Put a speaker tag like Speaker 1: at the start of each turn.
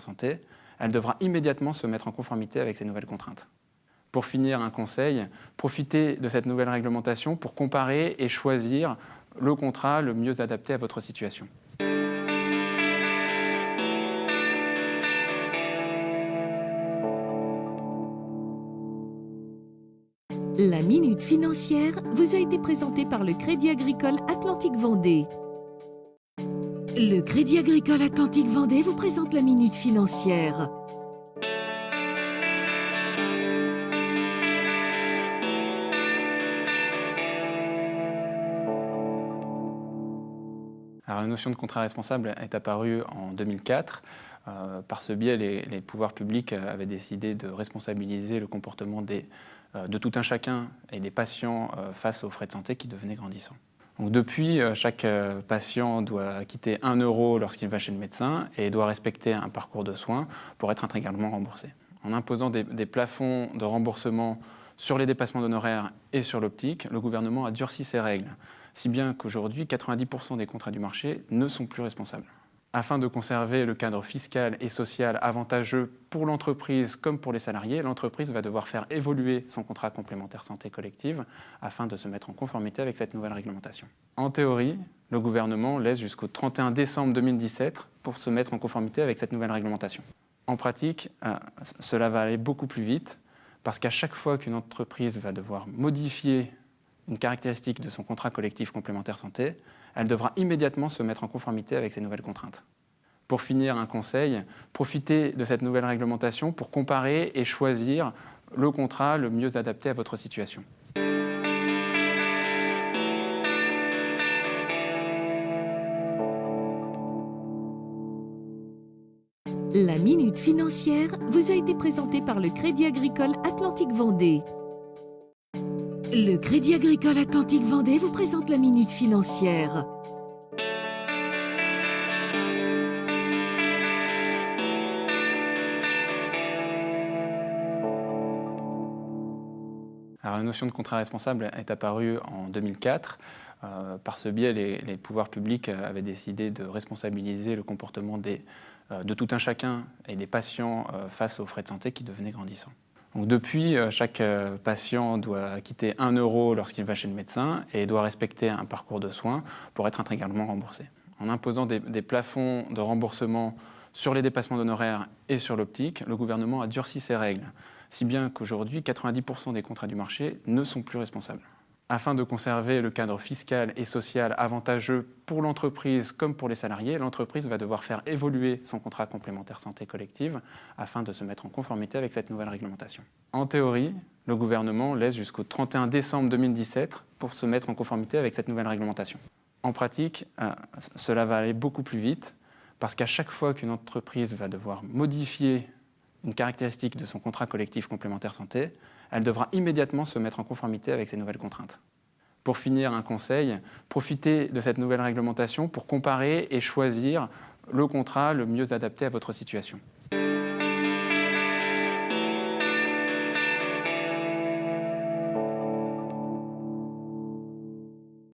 Speaker 1: santé, elle devra immédiatement se mettre en conformité avec ces nouvelles contraintes. Pour finir, un conseil, profitez de cette nouvelle réglementation pour comparer et choisir le contrat le mieux adapté à votre situation.
Speaker 2: La Minute Financière vous a été présentée par le Crédit Agricole Atlantique Vendée. Le Crédit Agricole Atlantique Vendée vous présente la Minute Financière.
Speaker 1: Alors, la notion de contrat responsable est apparue en 2004. Par ce biais, les pouvoirs publics avaient décidé de responsabiliser le comportement de tout un chacun et des patients face aux frais de santé qui devenaient grandissants. Donc depuis, chaque patient doit acquitter 1 € lorsqu'il va chez le médecin et doit respecter un parcours de soins pour être intégralement remboursé. En imposant des plafonds de remboursement sur les dépassements d'honoraires et sur l'optique, le gouvernement a durci ses règles, si bien qu'aujourd'hui, 90% des contrats du marché ne sont plus responsables. Afin de conserver le cadre fiscal et social avantageux pour l'entreprise comme pour les salariés, l'entreprise va devoir faire évoluer son contrat complémentaire santé collective afin de se mettre en conformité avec cette nouvelle réglementation. En théorie, le gouvernement laisse jusqu'au 31 décembre 2017 pour se mettre en conformité avec cette nouvelle réglementation. En pratique, cela va aller beaucoup plus vite parce qu'à chaque fois qu'une entreprise va devoir modifier une caractéristique de son contrat collectif complémentaire santé, elle devra immédiatement se mettre en conformité avec ces nouvelles contraintes. Pour finir, un conseil, profitez de cette nouvelle réglementation pour comparer et choisir le contrat le mieux adapté à votre situation.
Speaker 2: La Minute Financière vous a été présentée par le Crédit Agricole Atlantique Vendée. Le Crédit Agricole Atlantique Vendée vous présente la Minute Financière.
Speaker 1: Alors, la notion de contrat responsable est apparue en 2004. Par ce biais, les pouvoirs publics avaient décidé de responsabiliser le comportement de tout un chacun et des patients face aux frais de santé qui devenaient grandissants. Donc depuis, chaque patient doit acquitter 1 € lorsqu'il va chez le médecin et doit respecter un parcours de soins pour être intégralement remboursé. En imposant des plafonds de remboursement sur les dépassements d'honoraires et sur l'optique, le gouvernement a durci ses règles, si bien qu'aujourd'hui, 90% des contrats du marché ne sont plus responsables. Afin de conserver le cadre fiscal et social avantageux pour l'entreprise comme pour les salariés, l'entreprise va devoir faire évoluer son contrat complémentaire santé collective afin de se mettre en conformité avec cette nouvelle réglementation. En théorie, le gouvernement laisse jusqu'au 31 décembre 2017 pour se mettre en conformité avec cette nouvelle réglementation. En pratique, cela va aller beaucoup plus vite parce qu'à chaque fois qu'une entreprise va devoir modifier une caractéristique de son contrat collectif complémentaire santé, elle devra immédiatement se mettre en conformité avec ces nouvelles contraintes. Pour finir, un conseil, profitez de cette nouvelle réglementation pour comparer et choisir le contrat le mieux adapté à votre situation.